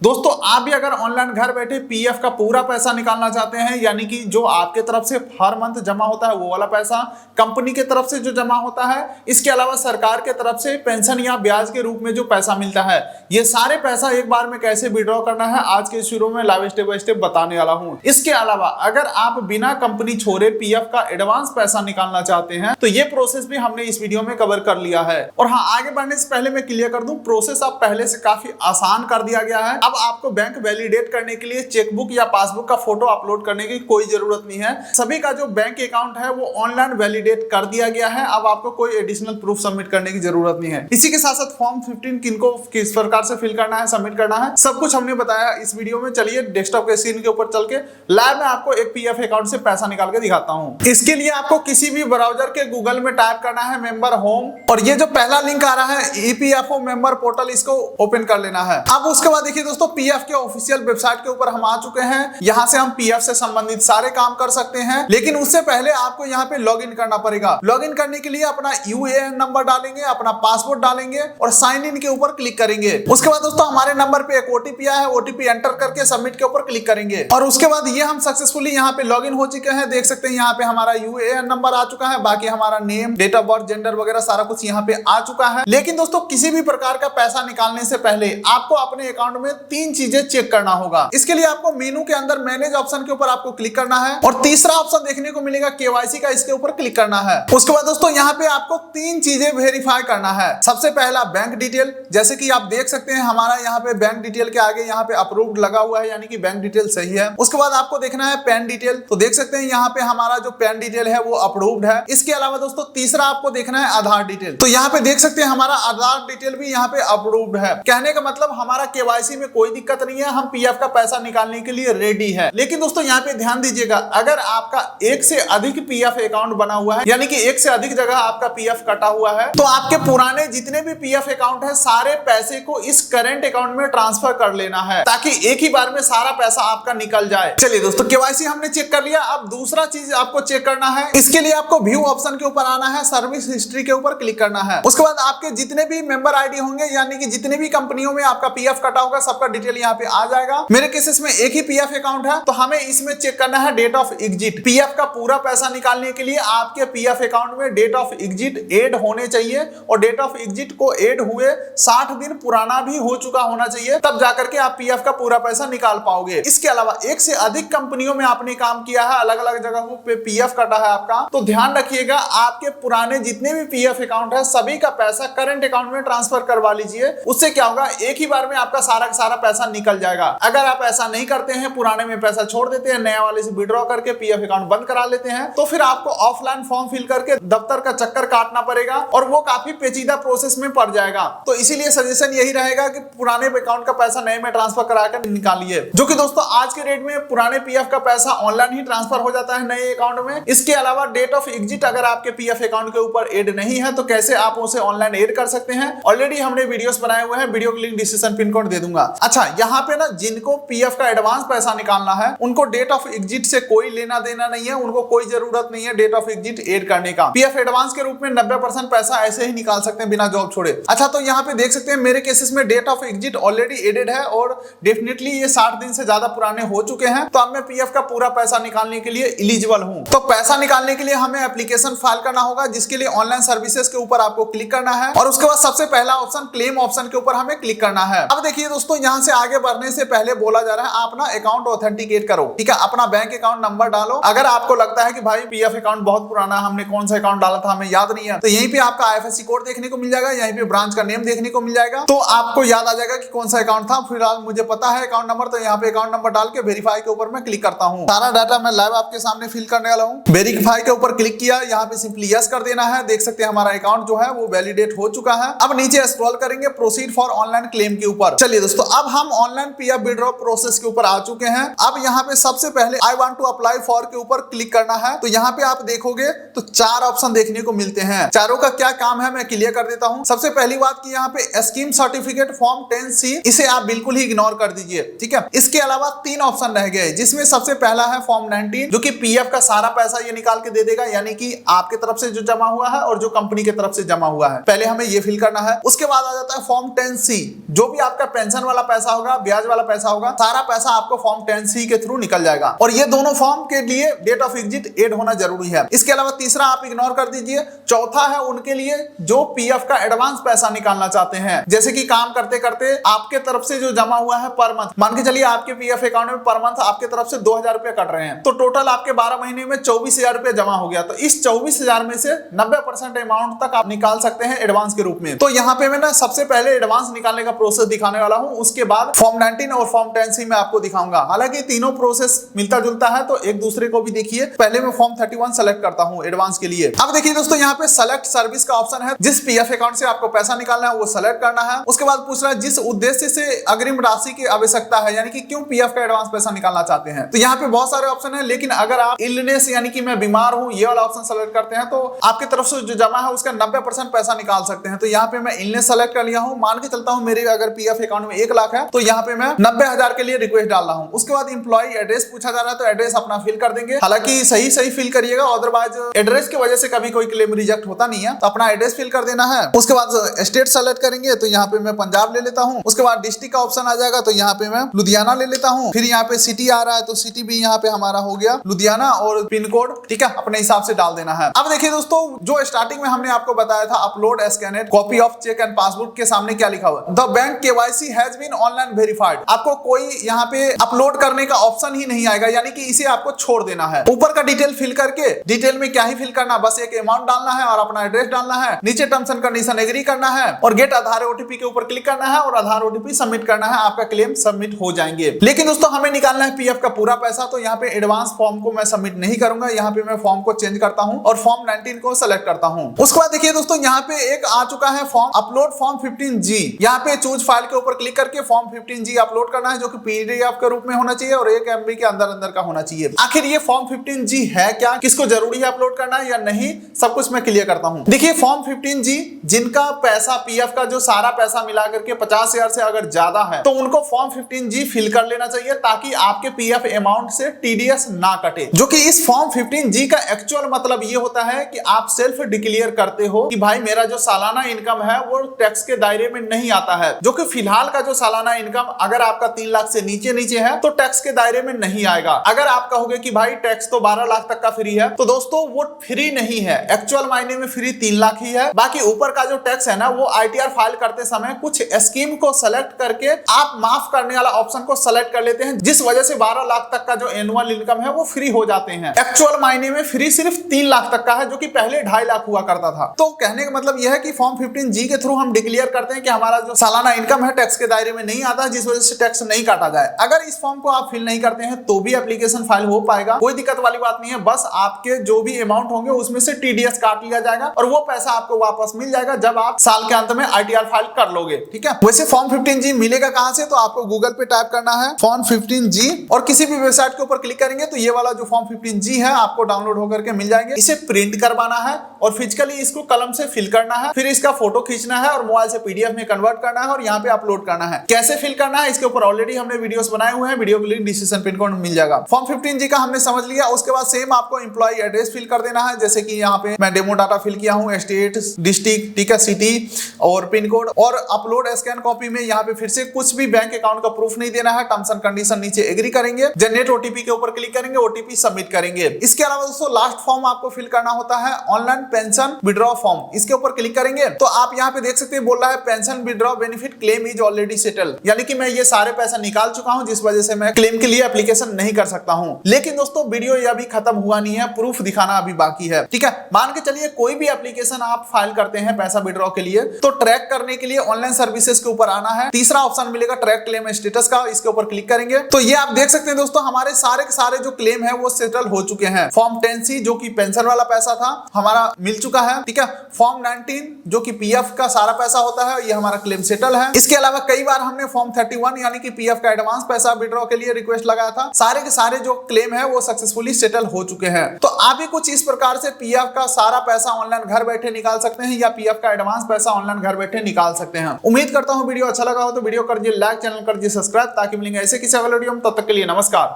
दोस्तों आप भी अगर ऑनलाइन घर बैठे पीएफ का पूरा पैसा निकालना चाहते हैं, यानी कि जो आपके तरफ से हर मंथ जमा होता है वो वाला पैसा, कंपनी के तरफ से जो जमा होता है, इसके अलावा सरकार के तरफ से पेंशन या ब्याज के रूप में जो पैसा मिलता है, ये सारे पैसा एक बार में कैसे विड्रॉ करना है आज के शुरू में लाइव स्टेप बाय स्टेप बताने वाला हूं। इसके अलावा अगर आप बिना कंपनी छोड़े पीएफ का एडवांस पैसा निकालना चाहते हैं तो ये प्रोसेस भी हमने इस वीडियो में कवर कर लिया है। और हाँ, आगे बढ़ने से पहले मैं क्लियर कर दूं, प्रोसेस अब पहले से काफी आसान कर दिया गया है। अब आपको बैंक वैलिडेट करने के लिए चेकबुक या पासबुक का फोटो अपलोड करने की कोई जरूरत नहीं है। सभी का जो बैंक अकाउंट है वो ऑनलाइन वैलिडेट कर दिया गया है। अब आपको कोई एडिशनल प्रूफ सबमिट करने की जरूरत नहीं है। इसी के साथ साथ फॉर्म 15 किनको किस प्रकार से फिल करना है, सबमिट करना है, सब कुछ हमने बताया इस वीडियो में। चलिए डेस्कटॉप के स्क्रीन के ऊपर चल के लाइव में आपको एक पीएफ अकाउंट से पैसा निकाल के दिखाता हूं। इसके लिए आपको किसी भी ब्राउजर के गूगल में टाइप करना है मेंबर होम, और ये जो पहला लिंक आ रहा है ईपीएफओ मेंबर पोर्टल, इसको ओपन कर लेना है। अब उसके बाद देखिए दोस्तों, पीएफ के ऑफिशियल वेबसाइट के ऊपर हम आ चुके हैं। यहां से हम पीएफ से संबंधित सारे काम कर सकते हैं, लेकिन उससे पहले आपको यहां पे लॉगिन करना पड़ेगा। लॉगिन करने के लिए अपना यूएएन नंबर डालेंगे, अपना पासवर्ड डालेंगे और साइन इन के ऊपर क्लिक करेंगे। उसके बाद दोस्तों हमारे नंबर पे एक ओटीपी आया है, ओटीपी एंटर करके सबमिट के ऊपर क्लिक करेंगे और उसके बाद ये हम सक्सेसफुली यहां पे लॉगिन हो चुके हैं। देख सकते हैं यहां पे हमारा यूएएन नंबर आ चुका है, बाकी हमारा name, date of birth, gender वगैरह सारा कुछ यहां पे आ चुका है। लेकिन दोस्तों किसी भी प्रकार का पैसा निकालने से पहले आपको अपने अकाउंट में 3 चीजें चेक करना होगा। इसके लिए आपको मेनू के अंदर मैनेज ऑप्शन के ऊपर आपको क्लिक करना है और तीसरा ऑप्शन देखने को मिलेगा केवाईसी का, इसके ऊपर क्लिक करना है। उसके बाद दोस्तों यहाँ पे आपको 3 चीजें वेरीफाई करना है। सबसे पहला बैंक डिटेल, जैसे कि आप देख सकते हैं हमारा यहाँ पे बैंक डिटेल के आगे यहाँ पे अप्रूव्ड लगा हुआ है, यानी कि बैंक डिटेल सही है। उसके बाद आपको देखना है पैन डिटेल, तो देख सकते हैं यहाँ पे हमारा जो पैन डिटेल है वो अप्रूव्ड है। इसके अलावा दोस्तों तीसरा आपको देखना है आधार डिटेल, तो यहाँ पे देख सकते हैं हमारा आधार डिटेल भी यहाँ पे अप्रूव्ड है। कहने का मतलब हमारा केवाईसी में कोई दिक्कत नहीं है, हम पीएफ का पैसा निकालने के लिए रेडी है। लेकिन दोस्तों यहाँ पे ध्यान दीजिएगा, अगर आपका एक से अधिक पीएफ अकाउंट बना हुआ है, यानी कि एक से अधिक जगह आपका पीएफ कटा हुआ है, तो आपके पुराने जितने भी पीएफ अकाउंट है सारे पैसे को इस करंट अकाउंट में ट्रांसफर कर लेना है, ताकि एक ही बार में सारा पैसा आपका निकल जाए। चलिए दोस्तों, केवाईसी हमने चेक कर लिया। अब दूसरा चीज आपको चेक करना है, इसके लिए आपको व्यू ऑप्शन के ऊपर आना है, सर्विस हिस्ट्री के ऊपर क्लिक करना है। उसके बाद आपके जितने भी मेंबर आईडी होंगे, यानी कि जितने भी कंपनियों में आपका पीएफ कटा होगा, सबका डिटेल यहाँ पे आ जाएगा। मेरे केसेस में एक ही पीएफ अकाउंट है, तो हमें इसमें चेक करना है डेट ऑफ एग्जिट। पीएफ का पूरा पैसा निकालने के लिए आपके पीएफ अकाउंट में डेट ऑफ एग्जिट ऐड होने चाहिए, और डेट ऑफ एग्जिट को ऐड हुए 60 दिन पुराना भी हो चुका होना चाहिए, तब जाकर के आप पीएफ का पूरा पैसा निकाल पाओगे। इसके अलावा एक से अधिक कंपनियों में आपने काम किया है, अलग अलग जगहों पे पीएफ कटा है आपका, तो ध्यान रखिएगा आपके पुराने जितने भी पीएफ अकाउंट है सभी का पैसा करंट अकाउंट में ट्रांसफर करवा लीजिए। उससे क्या होगा, एक ही बार में आपका सारा का सारा पैसा निकल जाएगा। अगर आप ऐसा नहीं करते हैं, पुराने में पैसा छोड़ देते हैं, नया वाले से विड्रॉ करके पीएफ अकाउंट बंद करा लेते हैं, तो फिर आपको ऑफलाइन फॉर्म फिल करके दफ्तर का चक्कर काटना पड़ेगा और वो काफी पेचीदा प्रोसेस में पड़ जाएगा। तो इसीलिए सजेशन यही रहेगा कि पुराने अकाउंट का पैसा नए में ट्रांसफर कराकर निकालिए, जो कि दोस्तों आज के रेट में पुराने पीएफ का पैसा ऑनलाइन ही ट्रांसफर हो जाता है नए अकाउंट में। इसके अलावा डेट ऑफ एग्जिट अगर आपके पीएफ अकाउंट के ऊपर ऐड नहीं है, तो कैसे आप उसे ऑनलाइन ऐड कर सकते हैं, ऑलरेडी हमने वीडियोस बनाए हुए हैं, वीडियो की लिंक डिस्क्रिप्शन पिन कोड दे दूंगा। अच्छा, यहाँ पे ना जिनको पीएफ का एडवांस पैसा निकालना है उनको डेट ऑफ एग्जिट से कोई लेना देना नहीं है, उनको कोई जरूरत नहीं है डेट ऑफ एग्जिट ऐड करने का। पीएफ एडवांस के रूप में 90% पैसा ऐसे ही निकाल सकते हैं बिना जॉब छोड़े। अच्छा, तो यहाँ पे देख सकते हैं मेरे केसेस में date of exit already added है और डेफिनेटली ये 60 दिन से ज्यादा पुराने हो चुके हैं, तो अब मैं पीएफ का पूरा पैसा निकालने के लिए एलिजिबल हूँ। तो पैसा निकालने के लिए हमें एप्लीकेशन फाइल करना होगा, जिसके लिए ऑनलाइन सर्विसेज के ऊपर आपको क्लिक करना है और उसके बाद सबसे पहला ऑप्शन क्लेम ऑप्शन के ऊपर हमें क्लिक करना है। अब देखिए दोस्तों, यहाँ से आगे बढ़ने से पहले बोला जा रहा है आप ना अकाउंट ऑथेंटिकेट करो, ठीक है, अपना बैंक अकाउंट नंबर डालो। अगर आपको लगता है कि भाई पीएफ अकाउंट बहुत पुराना, हमने कौन सा अकाउंट डाला था हमें याद नहीं है, तो यहीं पे आपका आईएफएससी कोड देखने को मिल जाएगा, यहीं पे ब्रांच का नेम देखने को मिल जाएगा, तो आपको याद आ जाएगा कि कौन सा अकाउंट था। फिलहाल मुझे पता है अकाउंट नंबर, तो यहाँ पे अकाउंट नंबर डाल के वेरीफाई के ऊपर मैं क्लिक करता हूँ। सारा डाटा मैं लाइव आपके सामने फिल करने वाला हूँ। वेरीफाई के ऊपर क्लिक किया, यहाँ पे सिंपली यस कर देना है। देख सकते हैं हमारा अकाउंट जो है वो वैलिडेट हो चुका है। अब नीचे स्क्रॉल करेंगे प्रोसीड फॉर ऑनलाइन क्लेम के ऊपर। चलिए दोस्तों, अब हम ऑनलाइन पीएफ विड्रॉ प्रोसेस के ऊपर आ चुके हैं। अब यहाँ पे सबसे पहले I want to apply for के ऊपर क्लिक करना है। तो यहाँ पे आप देखोगे तो 4 ऑप्शन देखने को मिलते हैं। चारों का क्या काम है मैं क्लियर कर देता हूँ। सबसे पहली बात कि यहाँ पे स्कीम सर्टिफिकेट फॉर्म 10C, इसे आप बिल्कुल ही इग्नोर कर दीजिए, ठीक है। इसके अलावा 3 ऑप्शन रह गए, जिसमें सबसे पहला है फॉर्म 19, जो कि पीएफ का सारा पैसा ये निकाल के दे देगा, यानी कि आपके तरफ से जो जमा हुआ है और जो कंपनी की तरफ से जमा हुआ है, पहले हमें ये फिल करना है। उसके बाद आ जाता है फॉर्म 10C, जो भी आपका पेंशन वाला पैसा होगा, ब्याज वाला पैसा होगा, सारा पैसा आपको फॉर्म 10C के थ्रू निकल जाएगा। और ये दोनों फॉर्म के लिए डेट ऑफ एग्जिट ऐड होना जरूरी है। इसके अलावा तीसरा आप इग्नोर कर दीजिए। चौथा है उनके लिए जो पीएफ का एडवांस पैसा निकालना चाहते हैं, जैसे कि काम करते करते आपके तरफ से जो जमा हुआ है पर मंथ, मान के चलिए आपके पीएफ अकाउंट में पर मंथ आपके तरफ से 2000 रुपए कट रहे हैं, तो टोटल आपके 12 महीने में 24,000 रुपए जमा हो गया। तो इस 24,000 में से 90% अमाउंट तक आप निकाल सकते हैं एडवांस के रूप में। तो यहाँ पे मैं ना सबसे पहले एडवांस निकालने का प्रोसेस दिखाने वाला हूँ, उसके बाद फॉर्म 19 और फॉर्म 10C में आपको दिखाऊंगा। हालांकि तीनों प्रोसेस मिलता जुलता है, तो एक दूसरे को भी देखिए। पहले मैं फॉर्म 31 सेलेक्ट करता हूँ एडवांस के लिए। अब देखिए दोस्तों, यहाँ पे सेलेक्ट सर्विस का ऑप्शन है। जिस पीएफ अकाउंट से आपको पैसा निकालना है वो सेलेक्ट करना है। उसके बाद पूछ रहा है जिस उद्देश्य से अग्रिम राशि की आवश्यकता है, यानी कि क्यों पीएफ का एडवांस पैसा निकालना चाहते हैं। तो यहाँ पे बहुत सारे ऑप्शन है, लेकिन अगर आप इलनेस यानी कि मैं बीमार हूँ ये वाला ऑप्शन सेलेक्ट करते हैं तो आपकी तरफ से जो जमा है उसका 90% पैसा निकाल सकते हैं। तो यहाँ पे मैं इलनेस सेलेक्ट कर लिया हूँ। मान के चलता हूँ मेरे अगर पीएफ अकाउंट में 1 लाख है, तो यहाँ पे मैं 90,000 के लिए रिक्वेस्ट डाल रहा हूँ। उसके बाद इंप्लॉय एड्रेस पूछा जा रहा है, तो एड्रेस अपना फिल कर देंगे। हालांकि सही फिल करिएगा, अदरवाइज एड्रेस की वजह से कभी कोई क्लेम रिजेक्ट होता नहीं है। तो अपना एड्रेस फिल कर देना है। उसके बाद स्टेट सेलेक्ट करेंगे, तो यहाँ पे मैं पंजाब ले लेता हूँ। उसके बाद डिस्ट्रिक्ट का ऑप्शन आ जाएगा, तो यहाँ पे मैं लुधियाना ले लेता हूँ। फिर यहाँ पे सिटी आ रहा है, तो सिटी भी यहाँ पे हमारा हो गया लुधियाना, और पिन कोड ठीक है अपने हिसाब से डाल देना है। अब देखिए दोस्तों, जो स्टार्टिंग में हमने आपको बताया था upload scanned copy of cheque and passbook के सामने क्या लिखा हुआ है, the bank KYC has been online verified. आपको कोई यहाँ पे अपलोड करने का ऑप्शन ही नहीं आएगा, यानी कि इसे आपको छोड़ देना है। ऊपर का डिटेल फिल करके, डिटेल में क्या ही फिल करना, बस एक अमाउंट डालना है और अपना एड्रेस डालना है। नीचे टर्म्स एंड कंडीशन एग्री करना है और गेट आधार ओटीपी के ऊपर क्लिक करना है और आधार ओटीपी सबमिट करना है। आपका क्लेम सबमिट हो जाएंगे। लेकिन दोस्तों हमें निकालना है पीएफ का पूरा पैसा, तो यहाँ पे एडवांस फॉर्म को मैं सबमिट नहीं करूंगा। यहाँ पे मैं फॉर्म को चेंज करता हूँ और फॉर्म 19 को सेलेक्ट करता हूँ। उसके बाद देखिए दोस्तों, यहाँ पे एक आ चुका है फॉर्म अपलोड फॉर्म 15G। यहाँ पे चूज फाइल के ऊपर क्लिक करके फॉर्म 15G अपलोड करना है, जो कि पीडीएफ के रूप में होना चाहिए और 1 MB के अंदर का होना चाहिए। आखिर ये फॉर्म 15G है क्या, किसको जरूरी है अपलोड करना है या नहीं, सब कुछ मैं क्लियर करता हूँ। देखिए फॉर्म 15G जिनका पैसा पीएफ का जो सारा पैसा मिला करके 50,000 से अगर ज्यादा है, तो उनको फॉर्म 15G फिल कर लेना चाहिए, ताकि आपके पीएफ अमाउंट से टीडीएस ना कटे। जो कि इस फॉर्म 15G का एक्चुअल मतलब ये होता है कि आप सेल्फ डिक्लेयर करते हो कि भाई मेरा जो सालाना इनकम है वो टैक्स के दायरे में नहीं आता है। जो कि फिलहाल का जो सालाना इनकम अगर आपका 3 लाख से नीचे है तो टैक्स के दायरे में नहीं आएगा। अगर आप कहोगे कि भाई टैक्स तो 12 लाख तक का फ्री है, तो दोस्तों वो फ्री नहीं है। एक्चुअल मायने में फ्री 3 लाख ही है। बाकी ऊपर का जो टैक्स है ना, वो आईटीआर फाइल करते समय कुछ स्कीम को सेलेक्ट करके आप माफ करने वाला ऑप्शन को सेलेक्ट कर लेते हैं, जिस वजह से 12 लाख तक का जो एनुअल इनकम है वो फ्री हो जाते हैं। एक्चुअल मायने में फ्री सिर्फ 3 लाख तक का है, जो कि पहले 2.5 लाख हुआ करता था। तो कहने का मतलब यह है कि फॉर्म 15G के थ्रू हम डिक्लेयर करते हैं कि हमारा जो सालाना इनकम है टैक्स के दायरे में नहीं आता, जिस वजह से टैक्स नहीं काटा जाए। अगर इस फॉर्म को आप फिल नहीं करते हैं तो भी एप्लीकेशन फाइल हो पाएगा, कोई दिक्कत वाली बात नहीं है। बस आपके जो भी अमाउंट होंगे उसमें से टीडीएस काट लिया जाएगा और वो पैसा आपको वापस मिल जाएगा जब आप साल के अंत में आईटीआर फाइल कर लोगे। ठीक है। वैसे फॉर्म 15G मिलेगा कहां से, तो आपको गूगल पे टाइप करना है फॉर्म 15G और किसी भी वेबसाइट के ऊपर क्लिक करेंगे तो ये वाला जो फॉर्म 15G है आपको डाउनलोड होकर के मिल जाएंगे। इसे प्रिंट करवाना है और फिजिकली इसको कलम से फिल करना है, फिर इसका फोटो खींचना है और मोबाइल से पीडीएफ में कन्वर्ट करना है और यहाँ पे अपलोड करना है। कैसे फिल करना है इसके ऊपर ऑलरेडी हमने वीडियोस बनाए हुए हैं, वीडियो की लिंक डिस्क्रिप्शन पिन कोड में मिल जाएगा। फॉर्म 15G का हमने समझ लिया। उसके बाद सेम आपको एम्प्लॉय एड्रेस फिल कर देना है, जैसे कि यहाँ पे मैं डेमो डाटा फिल किया हूँ, स्टेट, डिस्ट्रिक्ट, ठीक है, सिटी और पिन कोड। और अपलोड स्कैन कॉपी में यहाँ पे फिर से कुछ भी बैंक अकाउंट का प्रूफ नहीं देना है। टर्म्स एंड कंडीशन नीचे एग्री करेंगे, जनरेट ओटीपी के ऊपर क्लिक करेंगे, ओटीपी सबमिट करेंगे। इसके अलावा दोस्तों लास्ट फॉर्म आपको फिल करना होता है ऑनलाइन पेंशन विड्रॉ फॉर्म। इसके ऊपर क्लिक करेंगे तो आप यहाँ पे देख सकते हैं, बोल रहा है pension withdraw benefit claim is already settled, यानी कि मैं ये सारे पैसा निकाल चुका हूं, जिस वजह से मैं क्लेम के लिए एप्लीकेशन नहीं कर सकता हूं। लेकिन दोस्तों वीडियो ये अभी खत्म हुआ नहीं है, प्रूफ दिखाना अभी बाकी है। ठीक है, मान के चलिए कोई भी एप्लीकेशन आप फाइल करते हैं पैसा विड्रॉ के लिए, तो ट्रैक करने के लिए ऑनलाइन सर्विसेज के ऊपर आना है। तीसरा ऑप्शन मिलेगा ट्रैक क्लेम स्टेटस का, इसके ऊपर क्लिक करेंगे तो ये आप देख सकते हैं दोस्तों हमारे सारे जो क्लेम है वो सेटल हो चुके हैं। फॉर्म 10C जो कि पेंशन वाला पैसा था हमारा मिल चुका है। ठीक है, फॉर्म 19 जो कि पीएफ का सारा पैसा होता है, ये हमारा क्लेम सेटल है। इसके अलावा कई बार हमने फॉर्म 31 यानी कि पीएफ का एडवांस पैसा विड्रॉ के लिए रिक्वेस्ट लगाया था, सारे के सारे जो क्लेम है वो सक्सेसफुली सेटल हो चुके हैं। तो आप भी कुछ इस प्रकार से पीएफ का सारा पैसा ऑनलाइन घर बैठे निकाल सकते हैं या पीएफ का एडवांस पैसा ऑनलाइन घर बैठे निकाल सकते हैं। उम्मीद करता हूं वीडियो अच्छा लगा हो तो वीडियो कर दीजिए लाइक, चैनल कर दीजिए सब्सक्राइब, ताकि मिलेंगे ऐसे किसी अगले वीडियो में। तब तक के लिए नमस्कार।